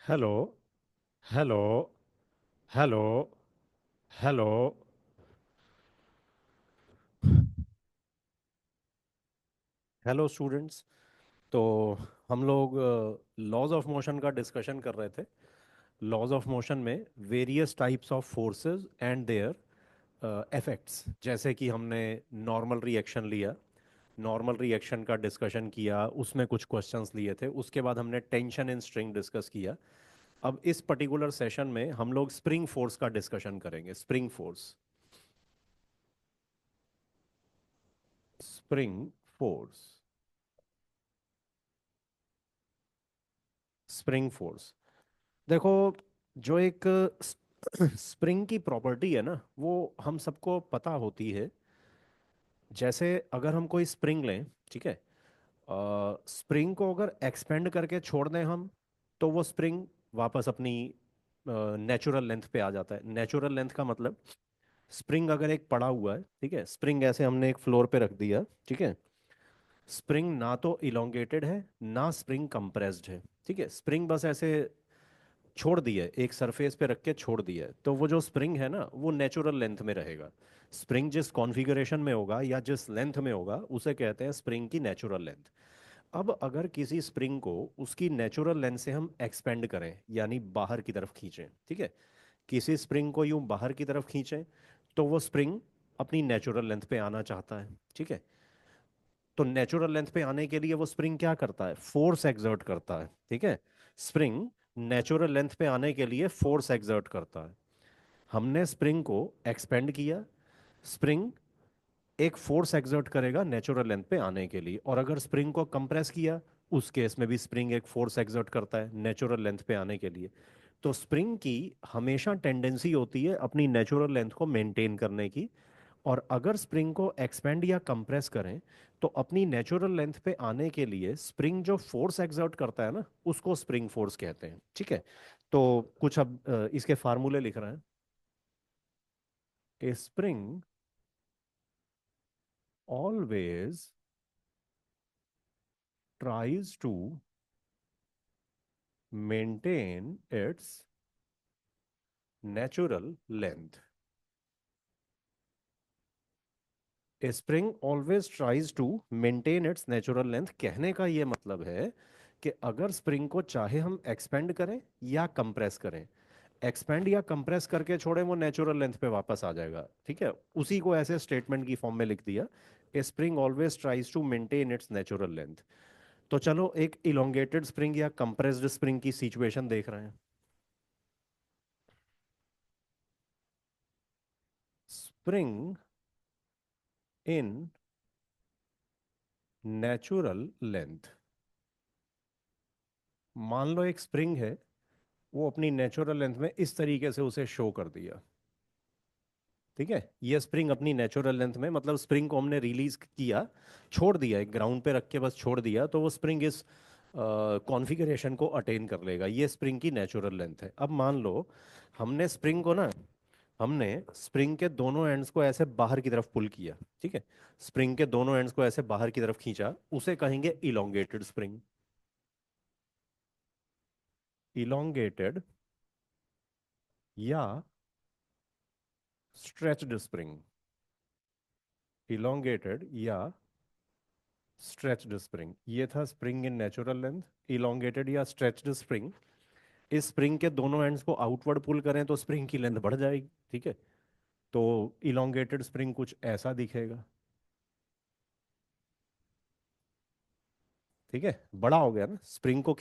Hello. Hello. Hello. Hello. Hello students. तो हम लोग लॉज ऑफ मोशन का डिस्कशन कर रहे थे। लॉज ऑफ मोशन में various types of forces and there effects, जैसे कि हमने नॉर्मल रिएक्शन लिया, नॉर्मल रिएक्शन का डिस्कशन किया, उसमें कुछ क्वेश्चंस लिए थे। उसके बाद हमने टेंशन इन स्ट्रिंग डिस्कस किया। अब इस पर्टिकुलर सेशन में हम लोग स्प्रिंग फोर्स का डिस्कशन करेंगे। Spring force. Spring force. Spring force. देखो, जो एक स्प्रिंग की प्रॉपर्टी है ना, वो हम सबको पता होती है। जैसे अगर हम कोई स्प्रिंग लें, ठीक है, स्प्रिंग को अगर एक्सपेंड करके छोड़ दें हम, तो वो स्प्रिंग वापस अपनी नेचुरल लेंथ पे आ जाता है। नेचुरल लेंथ का मतलब, स्प्रिंग अगर एक पड़ा हुआ है, ठीक है, स्प्रिंग ऐसे हमने एक फ्लोर पे रख दिया, ठीक है, स्प्रिंग ना तो इलोंगेटेड है ना स्प्रिंग कंप्रेस्ड है, ठीक है, स्प्रिंग बस ऐसे छोड़ दिया है, एक सरफेस पे रख के छोड़ दिया है, तो वो जो स्प्रिंग है ना, वो नेचुरल लेंथ में रहेगा। स्प्रिंग जिस कॉन्फ़िगरेशन में होगा या जिस लेंथ में होगा, उसे कहते हैं स्प्रिंग की नेचुरल लेंथ। अब अगर किसी स्प्रिंग को उसकी नेचुरल लेंथ से हम एक्सपेंड करें, यानी बाहर की तरफ खींचें, ठीक है, किसी स्प्रिंग को यूं बाहर की तरफ खींचें, तो वो स्प्रिंग अपनी नेचुरल लेंथ पे आना चाहता है, ठीक है। तो नेचुरल लेंथ पे आने के लिए वो स्प्रिंग क्या करता है? फोर्स एक्सर्ट करता है, ठीक है। स्प्रिंग नेचुरल लेंथ पे आने के लिए फोर्स एक्सर्ट करता है। हमने स्प्रिंग को एक्सपेंड किया, स्प्रिंग एक फोर्स एक्सर्ट करेगा नेचुरल लेंथ पे आने के लिए। और अगर स्प्रिंग को कंप्रेस किया, उस केस में भी स्प्रिंग एक फोर्स एक्सर्ट करता है नेचुरल लेंथ पे आने के लिए। तो स्प्रिंग की हमेशा टेंडेंसी होती है अपनी नेचुरल लेंथ को मेंटेन करने की। और अगर स्प्रिंग को एक्सपेंड या कंप्रेस करें, तो अपनी नेचुरल लेंथ पे आने के लिए स्प्रिंग जो फोर्स एक्सर्ट करता है ना, उसको स्प्रिंग फोर्स कहते हैं, ठीक है। तो कुछ अब इसके फार्मूले लिख रहे हैं। ए spring always tries to maintain its natural length. A spring always tries to maintain its natural length कहने का ये मतलब है कि अगर स्प्रिंग को चाहे हम एक्सपेंड करें या कंप्रेस करें, एक्सपेंड या कंप्रेस करके छोड़ें, वो नेचुरल लेंथ पे वापस आ जाएगा, ठीक है। उसी को ऐसे स्टेटमेंट की फॉर्म में लिख दिया। A spring always tries to maintain its natural length. तो चलो एक इलोंगेटेड स्प्रिंग या कंप्रेस्ड स्प्रिंग की सिचुएशन देख रहे हैं। Spring in natural length. मान लो एक स्प्रिंग है, वो अपनी नेचुरल लेंथ में इस तरीके से उसे शो कर दिया, ठीक है। ये स्प्रिंग अपनी नेचुरल लेंथ में, मतलब स्प्रिंग को हमने रिलीज किया, छोड़ दिया, एक ग्राउंड पे रख के बस छोड़ दिया, तो वो स्प्रिंग इस कॉन्फ़िगरेशन को अटेन कर लेगा। ये स्प्रिंग की नेचुरल लेंथ है। अब मान लो हमने स्प्रिंग को ना, हमने स्प्रिंग के दोनों एंड्स को ऐसे बाहर की तरफ पुल किया, ठीक है, स्प्रिंग के दोनों एंड्स को ऐसे बाहर की तरफ खींचा, उसे कहेंगे इलोंगेटेड स्प्रिंग। इलोंगेटेड या स्ट्रेच्ड स्प्रिंग। इलोंगेटेड या स्ट्रेच्ड स्प्रिंग, ये था spring in natural length. Elongated या स्ट्रेच्ड स्प्रिंग, इस स्प्रिंग के दोनों एंड्स को आउटवर्ड पुल करें तो स्प्रिंग की लेंथ बढ़ जाएगी, ठीक है। तो इलोंगेटेड स्प्रिंग कुछ ऐसा दिखेगा, ठीक है। बड़ा हो गया ना, स्प्रिंग को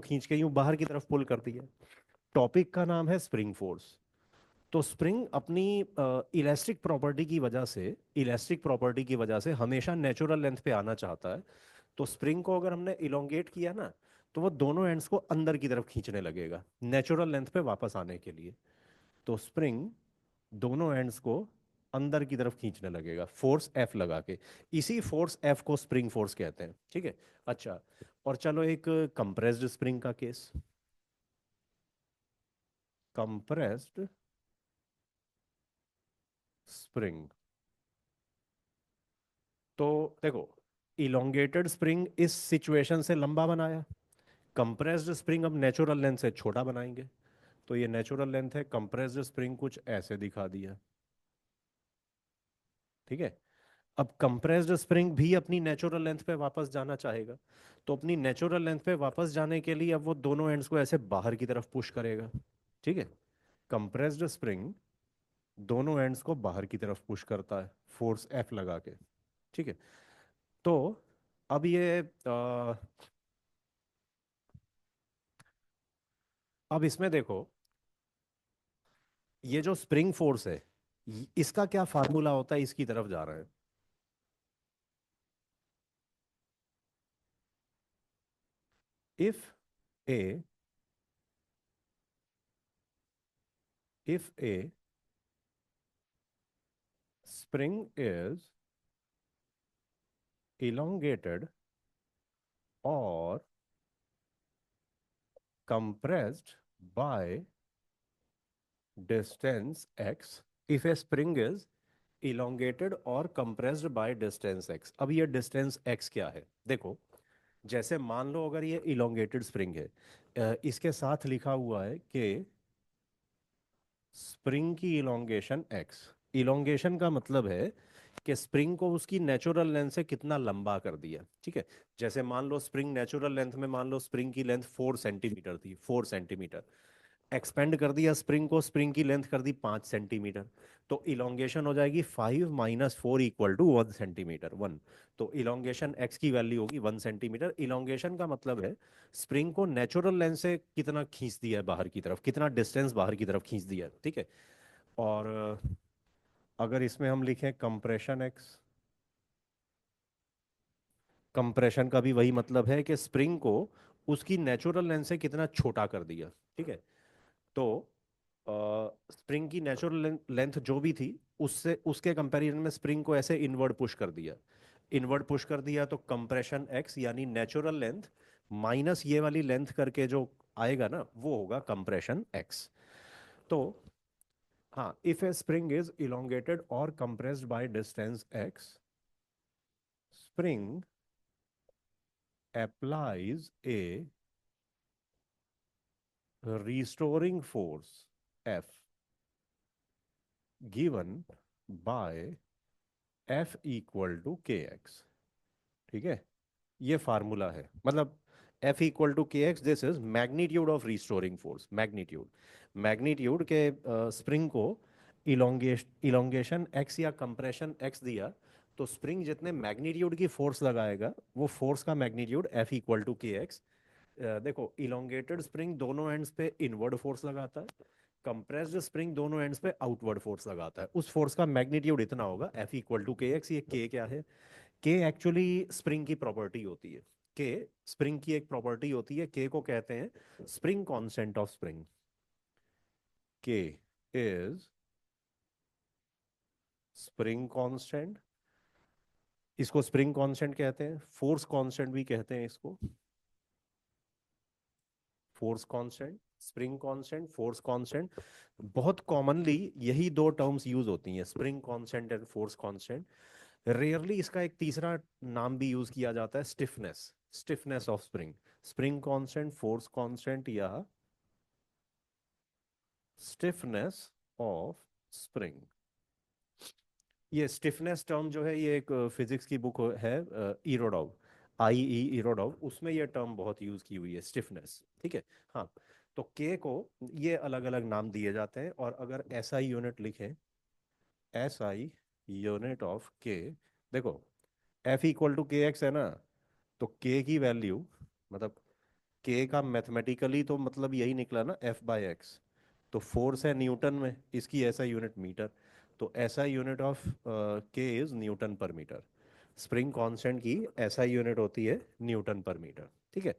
खींच के यूं बाहर की तरफ पुल कर दिया। टॉपिक का नाम है स्प्रिंग फोर्स। तो स्प्रिंग अपनी इलास्टिक प्रॉपर्टी की वजह से हमेशा नेचुरल लेंथ पे आना चाहता है। तो स्प्रिंग को अगर हमने इलोंगेट किया ना, तो वो दोनों एंड्स को अंदर की तरफ खींचने लगेगा नेचुरल लेंथ पे वापस आने के लिए। तो स्प्रिंग दोनों एंड्स को अंदर की तरफ खींचने लगेगा फोर्स एफ लगा के। इसी फोर्स एफ को स्प्रिंग फोर्स कहते हैं, ठीक है। अच्छा, और चलो एक कंप्रेस्ड स्प्रिंग का केस। Compressed spring. तो देखो, इलोंगेटेड स्प्रिंग इस सिचुएशन से लंबा बनाया, कंप्रेस्ड स्प्रिंग अब नेचुरल लेंथ से छोटा बनाएंगे, तो ये नेचुरल लेंथ है, कंप्रेस्ड स्प्रिंग कुछ ऐसे दिखा दिया। ठीक है। अब कंप्रेस्ड स्प्रिंग भी अपनी नेचुरल लेंथ पे वापस जाना चाहेगा, तो अपनी नेचुरल लेंथ पे वापस जाने के लिए अब वो दोनों एंड्स को ऐसे बाहर की तरफ पुश करेगा। ठीक है। कंप्रेस्ड स्प्रिंग दोनों एंड्स को बाहर की तरफ पुश करता है फोर्स एफ लगा के। ठीक है। तो अब ये अब इसमें देखो, ये जो स्प्रिंग फोर्स है, इसका क्या फार्मूला होता है, इसकी तरफ जा रहा है। If A if A spring is elongated or compressed by distance x, if a spring is elongated और compressed by distance x। अब ये distance x क्या है, देखो, जैसे मान लो अगर ये elongated spring है, इसके साथ लिखा हुआ है कि स्प्रिंग की इलोंगेशन एक्स। इलोंगेशन का मतलब है कि स्प्रिंग को उसकी नेचुरल लेंथ से कितना लंबा कर दिया। ठीक है। जैसे मान लो स्प्रिंग नेचुरल लेंथ में, मान लो स्प्रिंग की लेंथ 4 सेंटीमीटर थी, 4 सेंटीमीटर एक्सपेंड कर दिया स्प्रिंग को, स्प्रिंग की लेंथ कर दी 5 सेंटीमीटर, तो इलोंगेशन हो जाएगी 5 - 4 = 1 सेंटीमीटर, 1। तो इलोंगेशन एक्स की वैल्यू होगी 1 सेंटीमीटर। इलोंगेशन का मतलब है स्प्रिंग को नेचुरल लेंथ से कितना खींच दिया है बाहर की तरफ, कितना डिस्टेंस बाहर की तरफ खींच दिया है। ठीक है। और अगर इसमें हम लिखें कंप्रेशन एक्स, कंप्रेशन का भी वही मतलब है कि स्प्रिंग को उसकी नेचुरल लेंथ से कितना छोटा कर दिया। ठीक है। तो स्प्रिंग की नेचुरल लेंथ जो भी थी, उससे उसके कंपैरिजन में स्प्रिंग को ऐसे इनवर्ड पुश कर दिया। इनवर्ड पुश कर दिया तो कंप्रेशन एक्स यानी नेचुरल लेंथ माइनस ये वाली लेंथ करके जो आएगा ना, वो होगा कंप्रेशन एक्स। तो हाँ, if a spring is elongated or compressed by distance x, spring applies a restoring force F given by F = kx। ठीक है। ये फार्मूला है, मतलब F = kx, this is magnitude of restoring force. Magnitude, magnitude के spring को elongation x या compression x दिया, तो स्प्रिंग जितने मैग्नीट्यूड की फोर्स लगाएगा, वो फोर्स का मैग्नीट्यूड F = kx। देखो, इलोंगेटेड स्प्रिंग दोनों एंड्स पे इनवर्ड फोर्स लगाता है, कंप्रेस्ड स्प्रिंग दोनों एंड्स पे आउटवर्ड फोर्स लगाता है, उस फोर्स का मैग्नीट्यूड इतना होगा F = kx। ये k क्या है, के एक्चुअली स्प्रिंग की प्रॉपर्टी होती है। के स्प्रिंग की एक प्रॉपर्टी होती है, के को कहते हैं स्प्रिंग कांस्टेंट ऑफ स्प्रिंग। के इज स्प्रिंग कांस्टेंट, इसको स्प्रिंग कांस्टेंट कहते हैं, फोर्स कांस्टेंट भी कहते हैं इसको। Force constant, spring constant, force constant, बहुत कॉमनली यही दो टर्म्स यूज होती हैं, spring constant and force constant. Rarely इसका एक तीसरा नाम भी यूज किया जाता है, stiffness, stiffness of spring. Spring constant, force constant या स्टिफनेस ऑफ स्प्रिंग। ये स्टिफनेस टर्म जो है, ये एक फिजिक्स की बुक है, इरोडॉव, IE इरोडॉव, उसमें ये टर्म बहुत यूज की हुई है, स्टिफनेस। ठीक है। हाँ, तो के को ये अलग अलग नाम दिए जाते हैं, और अगर SI यूनिट लिखें, SI यूनिट ऑफ के, देखो F = kx है ना, तो के की वैल्यू, मतलब के का मैथमेटिकली तो मतलब यही निकला ना, F/x। तो फोर्स है न्यूटन में, इसकी SI यूनिट मीटर, तो SI यूनिट ऑफ के इज न्यूटन पर मीटर। स्प्रिंग कांस्टेंट की SI यूनिट होती है न्यूटन पर मीटर। ठीक है।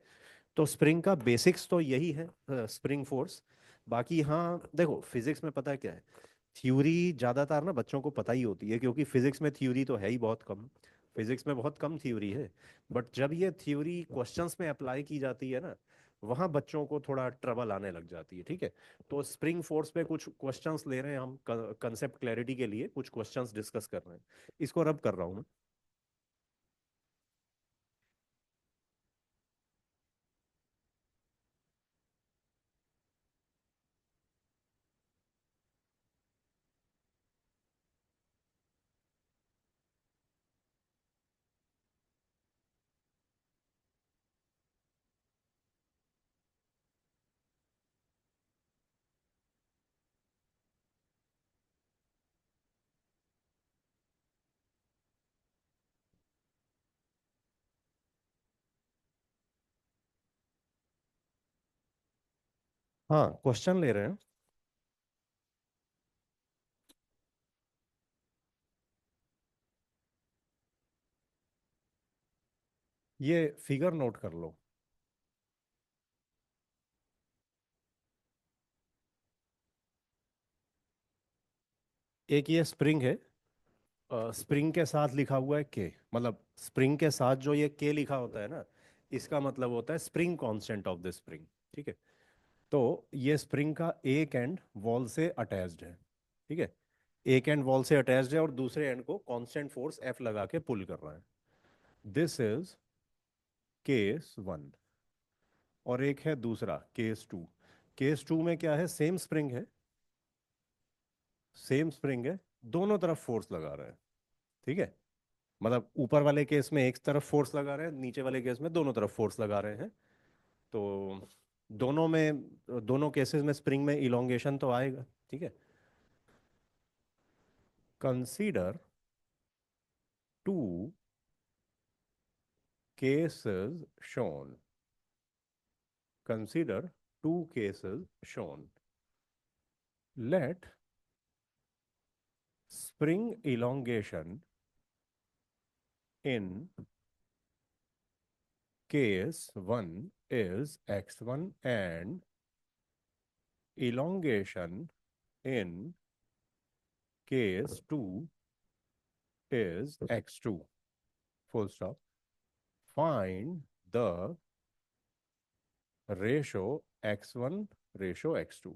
तो स्प्रिंग का बेसिक्स तो यही है, स्प्रिंग फोर्स। बाकी हाँ देखो, फिजिक्स में पता है क्या है, थ्योरी ज्यादातर ना बच्चों को पता ही होती है, क्योंकि फिजिक्स में थ्योरी तो है ही बहुत कम। फिजिक्स में बहुत कम थ्योरी है, बट जब ये थ्योरी क्वेश्चंस में अप्लाई की जाती है ना, वहाँ बच्चों को थोड़ा ट्रबल आने लग जाती है। ठीक है। तो स्प्रिंग फोर्स पे कुछ क्वेश्चंस ले रहे हैं हम, कंसेप्ट क्लैरिटी के लिए कुछ क्वेश्चंस डिस्कस कर रहे हैं, इसको रब कर रहा हूँ मैं। हाँ, क्वेश्चन ले रहे हैं। ये फिगर नोट कर लो। एक ये स्प्रिंग है। स्प्रिंग के साथ लिखा हुआ है के, मतलब स्प्रिंग के साथ जो ये के लिखा होता है ना, इसका मतलब होता है spring constant of the spring. ठीक है। तो ये स्प्रिंग का एक एंड वॉल से अटैच्ड है। ठीक है। एक एंड वॉल से अटैच्ड है और दूसरे एंड को कांस्टेंट फोर्स एफ लगा के पुल कर रहा है। This is case one. और एक है दूसरा केस टू। केस टू में क्या है, सेम स्प्रिंग है। सेम स्प्रिंग है। दोनों तरफ फोर्स लगा रहा है। ठीक है। मतलब ऊपर वाले केस में एक तरफ फोर्स लगा रहे हैं, नीचे वाले केस में दोनों तरफ फोर्स लगा रहे हैं। तो दोनों में, दोनों केसेस में स्प्रिंग में इलोंगेशन तो आएगा। ठीक है। Consider two cases shown. Consider two cases shown. Let spring elongation in case 1 is x1 and elongation in case 2 is x2. Full stop. Find the ratio x1 ratio x2.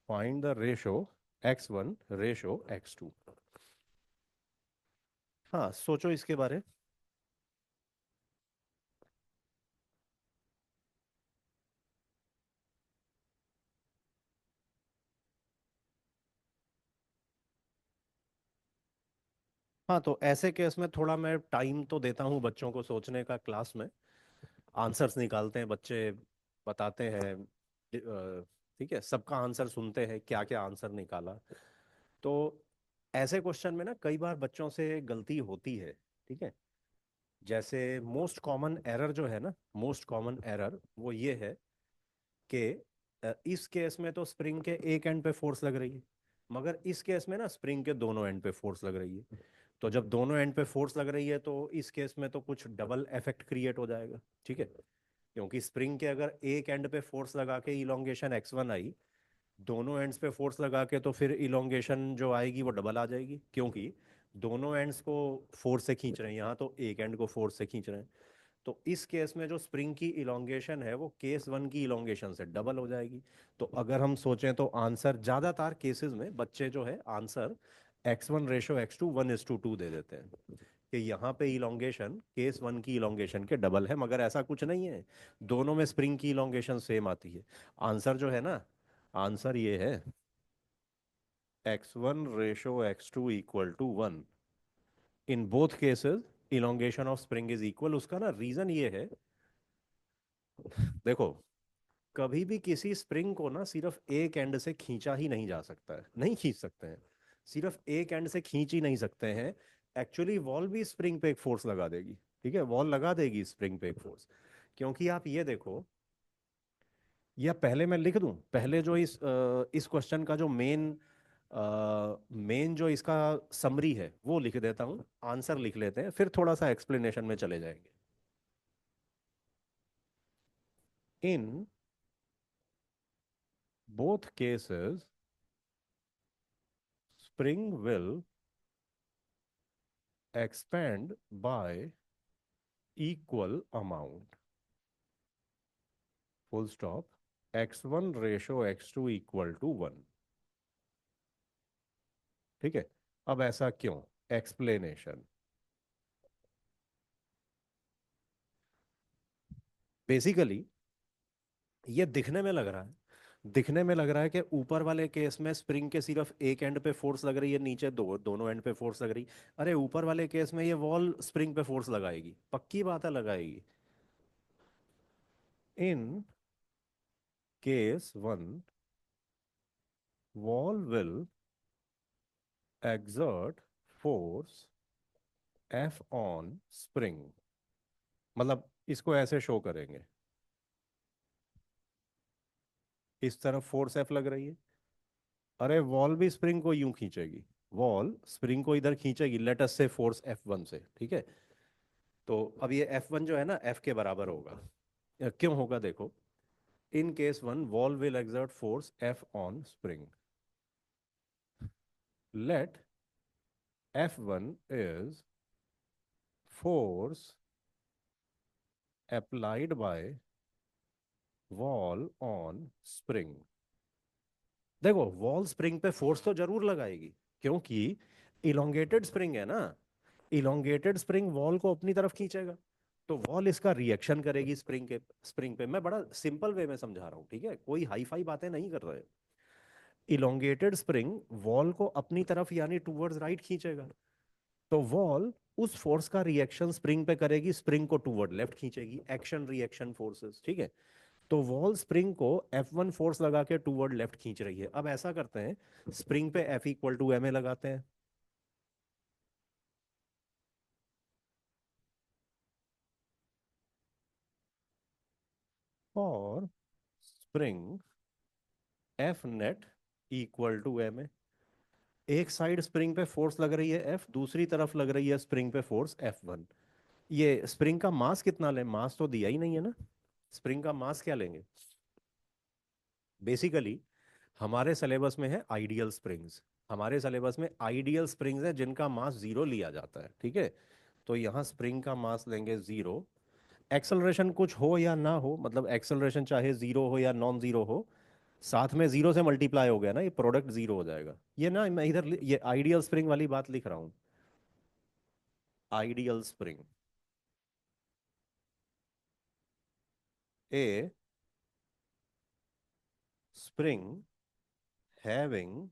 Find the ratio x1 ratio x2. हाँ, सोचो इसके बारे। हाँ, तो ऐसे case में थोड़ा मैं टाइम तो देता हूँ बच्चों को सोचने का क्लास में। आंसर्स निकालते हैं बच्चे, बताते हैं। ठीक है, सबका आंसर सुनते हैं, क्या क्या आंसर निकाला। तो ऐसे क्वेश्चन में ना कई बार बच्चों से गलती होती है। ठीक है। जैसे मोस्ट कॉमन एरर जो है ना, मोस्ट कॉमन एरर वो ये है कि इस केस में तो स्प्रिंग के एक एंड पे फोर्स लग रही है, मगर इस केस में ना स्प्रिंग के दोनों एंड पे फोर्स लग रही है। तो जब दोनों एंड पे फोर्स लग रही है तो इस केस में तो कुछ डबल इफेक्ट क्रिएट हो जाएगा। ठीक है। क्योंकि स्प्रिंग के अगर एक एंड पे फोर्स लगा के इलोंगेशन x1 आई, दोनों एंड्स पे फोर्स लगा के तो फिर इलोंगेशन जो आएगी वो डबल आ जाएगी, क्योंकि दोनों एंड्स को फोर्स से खींच रहे हैं, यहाँ तो एक एंड को फोर्स से खींच रहे हैं। तो इस केस में जो स्प्रिंग की इलोंगेशन है वो केस वन की इलोंगेशन से डबल हो जाएगी। तो अगर हम सोचें तो आंसर ज्यादातर केसेस में बच्चे जो है आंसर x1 रेशो x2 1:2 दे देते हैं कि यहाँ पे इलोंगेशन केस वन की इलोंगेशन के डबल है, मगर ऐसा कुछ नहीं है। दोनों में स्प्रिंग की इलोंगेशन सेम आती है। आंसर जो है ना, आंसर ये है x1 ratio x2 equal to 1। In both cases elongation of spring is equal. उसका ना रीजन ये है, देखो, कभी भी किसी स्प्रिंग को ना सिर्फ एक एंड से खींचा ही नहीं जा सकता है, नहीं खींच सकते हैं। सिर्फ एक एंड से खींच ही नहीं सकते हैं। एक्चुअली वॉल भी स्प्रिंग पे एक फोर्स लगा देगी। ठीक है, वॉल लगा देगी स्प्रिंग पे एक फोर्स। क्योंकि आप ये देखो, या पहले मैं लिख दूं, पहले जो इस क्वेश्चन का जो मेन जो इसका समरी है वो लिख देता हूं। आंसर लिख लेते हैं, फिर थोड़ा सा एक्सप्लेनेशन में चले जाएंगे। In both cases spring will expand by equal amount, full stop, x1 ratio x2 equal to 1। ठीक है। अब ऐसा क्यों, एक्सप्लेनेशन। बेसिकली ये दिखने में लग रहा है, दिखने में लग रहा है कि ऊपर वाले केस में स्प्रिंग के सिर्फ एक एंड पे फोर्स लग रही है, नीचे दोनों एंड पे फोर्स लग रही। अरे ऊपर वाले केस में ये वॉल स्प्रिंग पे फोर्स लगाएगी, पक्की बात है लगाएगी। In case one wall will exert force F on spring। मतलब इसको ऐसे शो करेंगे। इस तरफ फोर्स एफ लग रही है। अरे वॉल भी स्प्रिंग को यूं खींचेगी। वॉल स्प्रिंग को इधर खींचेगी, लेट अस से फोर्स F1 से, ठीक है। तो अब ये F1 जो है ना F के बराबर होगा। क्यों होगा देखो, in case one wall will exert force F on spring. Let F1 is force applied by wall on spring. देखो वॉल स्प्रिंग पे फोर्स तो जरूर लगाएगी, क्योंकि इलोंगेटेड स्प्रिंग है ना। इलोंगेटेड स्प्रिंग वॉल को अपनी तरफ खींचेगा, तो वॉल इसका रिएक्शन करेगी स्प्रिंग पे। मैं बड़ा सिंपल वे में समझा रहा हूँ, ठीक है, कोई हाई फाई बातें नहीं कर रहे। इलोंगेटेड स्प्रिंग वॉल को अपनी तरफ यानी टूवर्ड्स राइट खींचेगा, तो वॉल उस फोर्स का रिएक्शन स्प्रिंग पे करेगी, स्प्रिंग को टूवर्ड लेफ्ट खींचेगी, एक्शन रिएक्शन फोर्सेस, ठीक है। तो वॉल स्प्रिंग को F1 फोर्स लगा के टूवर्ड लेफ्ट खींच रही है। अब ऐसा करते हैं, स्प्रिंग पे F equal to M A लगाते हैं, और spring F net equal to M A. एक साइड स्प्रिंग पे फोर्स लग रही है F, दूसरी तरफ लग रही है स्प्रिंग पे फोर्स F1। ये स्प्रिंग का मास कितना ले, मास तो दिया ही नहीं है ना। स्प्रिंग का मास क्या लेंगे, बेसिकली हमारे सिलेबस में है आइडियल स्प्रिंग्स। हमारे सिलेबस में आइडियल स्प्रिंग्स है जिनका मास जीरो लिया जाता है, ठीक है। तो यहाँ स्प्रिंग का मास लेंगे जीरो। एक्सेलरेशन कुछ हो या ना हो, मतलब एक्सेलरेशन चाहे जीरो हो या नॉन जीरो हो, साथ में जीरो से मल्टीप्लाई हो गया ना, ये प्रोडक्ट जीरो हो जाएगा। ये ना मैं इधर ये आइडियल स्प्रिंग वाली बात लिख रहा हूँ। आइडियल स्प्रिंग, ए स्प्रिंग हैविंग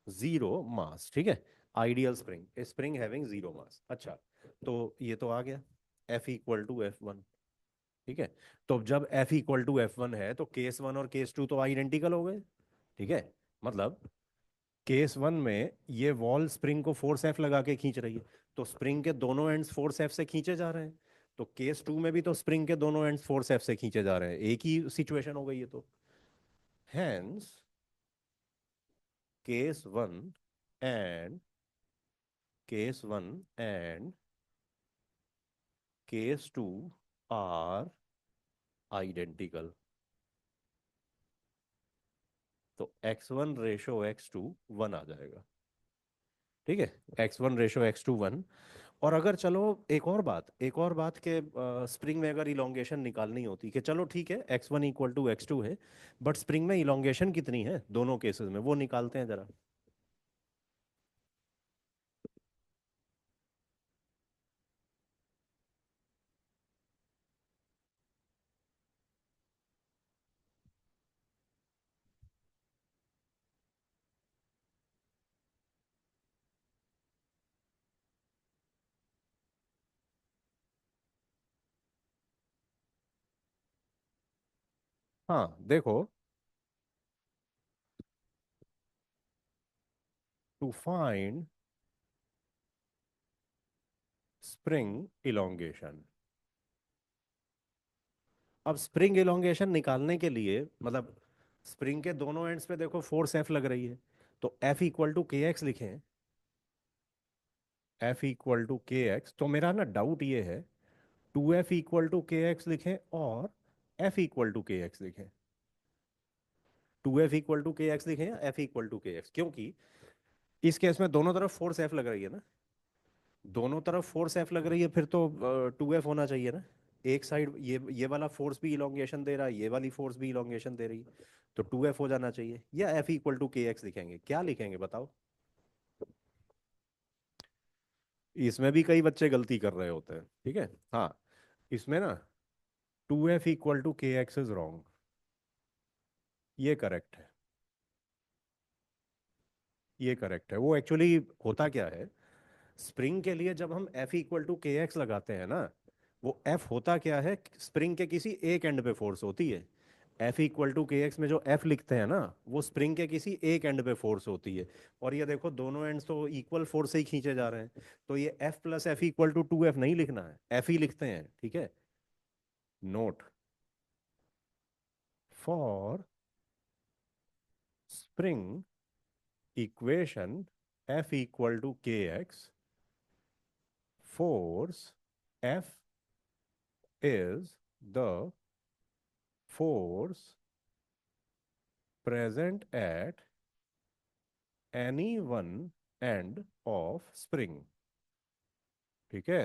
जीरो मास, ठीक है। आइडियल स्प्रिंग, ए स्प्रिंग हैविंग जीरो मास। अच्छा, तो ये तो आ गया F इक्वल टू F1, ठीक है। तो जब F इक्वल टू F1 है तो केस वन और केस टू तो आइडेंटिकल हो गए, ठीक है। मतलब केस वन में ये वॉल स्प्रिंग को फोर्स F लगा के खींच रही है, तो स्प्रिंग के दोनों एंड्स फोर्स F से खींचे जा रहे हैं। तो केस टू में भी तो स्प्रिंग के दोनों एंड्स फोर्स F से खींचे जा रहे हैं, एक ही सिचुएशन हो गई है तो। Hence case one and case one and case two are identical. तो x1 रेशो x2 1 आ जाएगा, ठीक है। x1 ratio x2 1। और अगर चलो एक और बात के स्प्रिंग में अगर इलोंगेशन निकालनी होती कि चलो ठीक है x1 इक्वल टू x2 है, बट स्प्रिंग में इलोंगेशन कितनी है दोनों केसेस में, वो निकालते हैं जरा। हाँ देखो, टू फाइंड स्प्रिंग इलोंगेशन। अब स्प्रिंग इलोंगेशन निकालने के लिए मतलब स्प्रिंग के दोनों एंड्स पे देखो फोर्स F लग रही है, तो F equal to k x लिखें। F equal to k x, तो मेरा ना डाउट ये है, 2F equal to k x लिखें और F equal to k x लिखें। 2F equal to k x लिखें या F equal to k x, क्योंकि इस केस में दोनों तरफ फोर्स F लग रही है ना। दोनों तरफ फोर्स F लग रही है, फिर तो 2F होना चाहिए ना। एक साइड ये वाला फोर्स भी इलोंगेशन दे रहा है, ये वाली फोर्स भी इलोंगेशन दे रही है, तो 2F हो जाना चाहिए। या F equal to k x लिखेंगे, क्या लिखेंगे बताओ। इसमें भी कई बच्चे गलती कर रहे होते हैं, ठीक है। हाँ, इसमें ना 2F equal to k x is wrong, ये करेक्ट है। ये करेक्ट है। वो एक्चुअली होता क्या है, स्प्रिंग के लिए जब हम F equal to k x लगाते हैं ना, वो F होता क्या है, स्प्रिंग के किसी एक एंड पे फोर्स होती है। F equal to k x में जो F लिखते हैं ना, वो स्प्रिंग के किसी एक एंड पे फोर्स होती है। और ये देखो दोनों एंड्स तो इक्वल फोर्स से ही खींचे जा रहे हैं, तो ये F plus F equal to 2F नहीं लिखना है, F ही लिखते हैं, ठीक है। Note, for spring equation F equal to k x, force F is the force present at any one end of spring। ठीक है।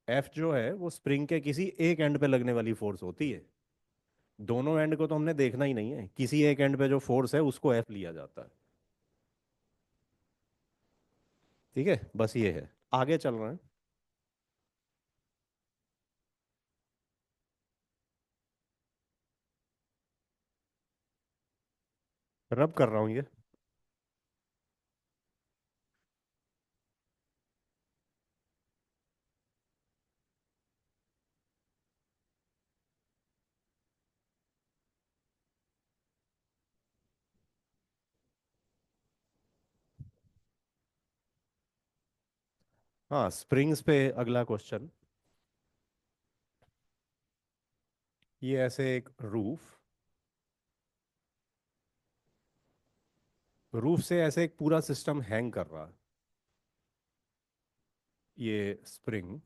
F जो है वो स्प्रिंग के किसी एक एंड पे लगने वाली फोर्स होती है। दोनों एंड को तो हमने देखना ही नहीं है, किसी एक एंड पे जो फोर्स है उसको F लिया जाता है। ठीक है, बस ये है। आगे चल रहे हैं। रब कर रहा हूं ये। हाँ, स्प्रिंग्स पे अगला क्वेश्चन। ये ऐसे एक रूफ से ऐसे एक पूरा सिस्टम हैंग कर रहा है। ये स्प्रिंग,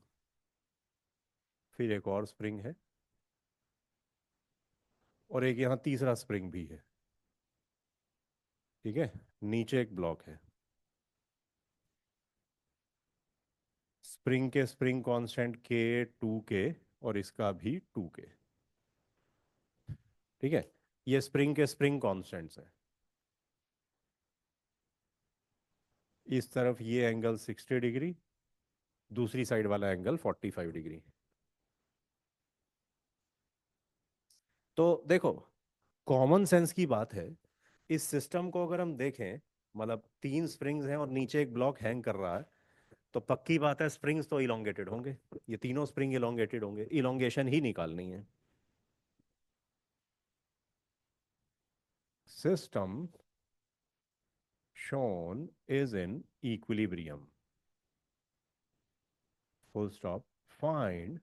फिर एक और स्प्रिंग है, और एक यहाँ तीसरा स्प्रिंग भी है। ठीक है। नीचे एक ब्लॉक है। स्प्रिंग के स्प्रिंग कांस्टेंट के 2 के, और इसका भी 2 के। ठीक है। ये स्प्रिंग के स्प्रिंग कांस्टेंट्स हैं। इस तरफ ये एंगल 60 डिग्री, दूसरी साइड वाला एंगल 45 डिग्री। तो देखो, कॉमन सेंस की बात है। इस सिस्टम को अगर हम देखें, मतलब 3 स्प्रिंग्स हैं और नीचे एक ब्लॉक हैंग कर रहा है, तो पक्की बात है स्प्रिंग्स तो इलोंगेटेड होंगे। ये तीनों स्प्रिंग इलोंगेटेड होंगे, इलोंगेशन ही निकालनी है। System shown is in equilibrium, full stop। Find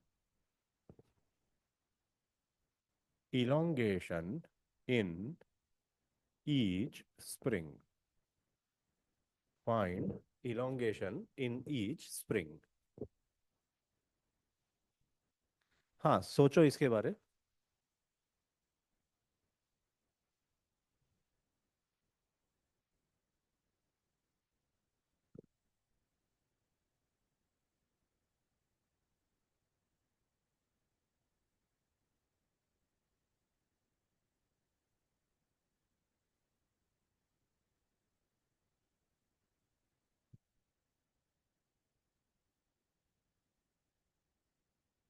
elongation in each spring। Find elongation in each spring। हाँ, सोचो इसके बारे।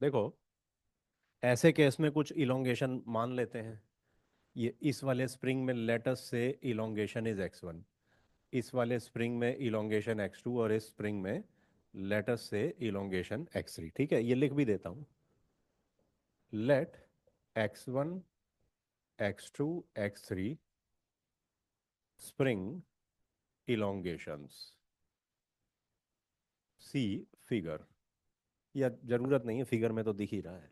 देखो, ऐसे केस में कुछ इलोंगेशन मान लेते हैं। ये इस वाले स्प्रिंग में let's say elongation is x1, इस वाले स्प्रिंग में इलोंगेशन x2, और इस स्प्रिंग में लेटस से इलोंगेशन x3। ठीक है, ये लिख भी देता हूँ। Let x1, x2, x3 spring elongations, see figure. या जरूरत नहीं है, फिगर में तो दिख ही रहा है।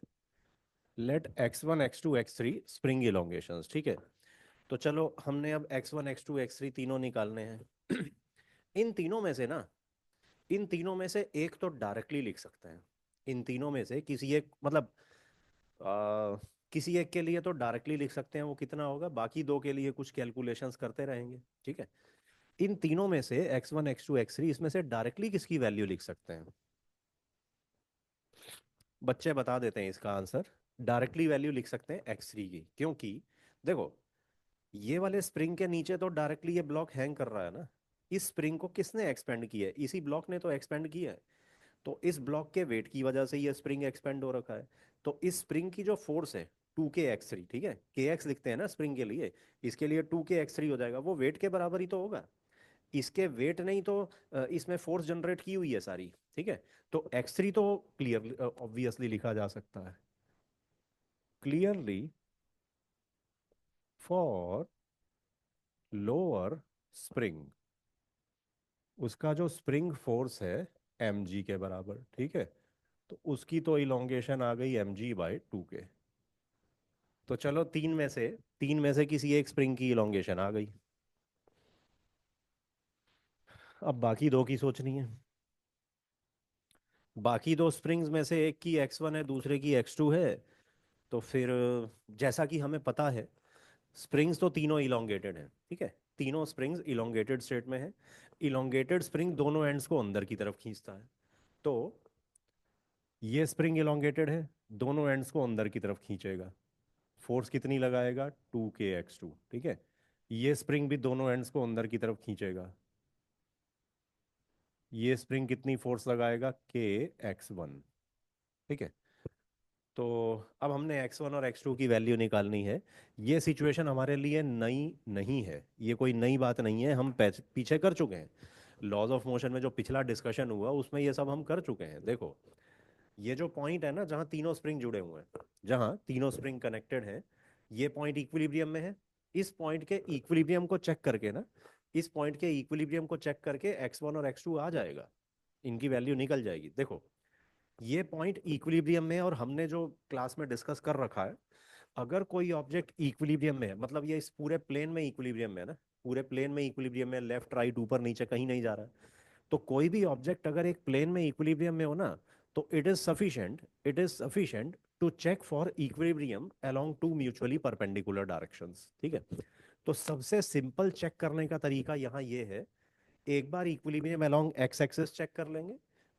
Let x1, x2, x3 spring elongations. ठीक है। तो चलो, हमने अब x1, x2, x3 तीनों निकालने हैं। इन तीनों में से ना, इन तीनों में से एक तो डायरेक्टली लिख सकते हैं। इन तीनों में से किसी एक, मतलब आ, किसी एक के लिए तो डायरेक्टली लिख सकते हैं। वो कितना होगा, बाकी दो के लिए कुछ कैलकुलेशंस करते रहेंगे। ठीक है। इन तीनों में से x1, x2, x3, इसमें से डायरेक्टली किसकी वैल्यू लिख सकते हैं? बच्चे बता देते हैं इसका आंसर। डायरेक्टली वैल्यू लिख सकते हैं x3 की, क्योंकि देखो, ये वाले स्प्रिंग के नीचे तो डायरेक्टली ये ब्लॉक हैंग कर रहा है ना। इस स्प्रिंग को किसने एक्सपेंड किया है? इसी ब्लॉक ने तो एक्सपेंड किया है। तो इस ब्लॉक के वेट की वजह से ये स्प्रिंग एक्सपेंड हो रखा है। तो इस स्प्रिंग की जो फोर्स है 2 के x3, ठीक है, के एक्स लिखते हैं ना स्प्रिंग के लिए, इसके लिए 2 के x3 हो जाएगा। वो वेट के बराबर ही तो होगा। इसके वेट नहीं तो इसमें फोर्स जनरेट की हुई है सारी। ठीक है। तो x3 तो क्लियर ऑब्वियसली लिखा जा सकता है। क्लियरली फॉर लोअर स्प्रिंग, उसका जो स्प्रिंग फोर्स है mg के बराबर। ठीक है। तो उसकी तो इलोंगेशन आ गई mg/2 के। तो चलो तीन में से किसी एक स्प्रिंग की इलोंगेशन आ गई। अब बाकी दो की सोचनी है। बाकी दो स्प्रिंग्स में से एक की x1 है, दूसरे की x2 है। तो फिर जैसा कि हमें पता है, स्प्रिंग्स तो तीनों इलोंगेटेड हैं, ठीक है। तीनों स्प्रिंग्स इलोंगेटेड स्टेट में है। इलोंगेटेड स्प्रिंग दोनों एंड्स को अंदर की तरफ खींचता है। तो ये स्प्रिंग इलोंगेटेड है, दोनों एंड्स को अंदर की तरफ खींचेगा। फोर्स कितनी लगाएगा? 2k x2, ठीक है। ये स्प्रिंग भी दोनों एंड्स को अंदर की तरफ खींचेगा। ये स्प्रिंग कितनी फोर्स लगाएगा? k x1, ठीक है। तो अब हमने x1 और x2 की वैल्यू निकालनी है। ये सिचुएशन हमारे लिए नई नहीं है, ये कोई नई बात नहीं है, हम पीछे कर चुके हैं। लॉज ऑफ मोशन में जो पिछला डिस्कशन हुआ उसमें ये सब हम कर चुके हैं। देखो, ये जो पॉइंट है ना, जहाँ तीनों स्प्रिंग जुड़े हुए हैं, जहाँ तीनों स्प्रिंग कनेक्टेड हैं, ये पॉइंट इक्विलिब्रियम में है। इस पॉइंट के इक्विलिब्रियम को चेक करके ना, इस पॉइंट के इक्विलिब्रियम को चेक करके x1 और x2 आ जाएगा, इनकी वैल्यू निकल जाएगी। देखो, ये पॉइंट इक्विलिब्रियम में है, और हमने जो क्लास में डिस्कस कर रखा है, अगर कोई ऑब्जेक्ट इक्विलिब्रियम में है, मतलब ये इस पूरे प्लेन में इक्विलिब्रियम में है ना, पूरे प्लेन में इक्विलिब्रियम में, लेफ्ट राइट ऊपर नीचे कहीं नहीं जा रहा है। तो कोई भी ऑब्जेक्ट अगर एक प्लेन में इक्विलिब्रियम में हो ना, तो it is sufficient to check for equilibrium along two mutually perpendicular directions, ठीक है। तो सबसे सिंपल चेक करने का तरीका यहाँ ये है, एक बार equilibrium along x axis check कर लेंगे,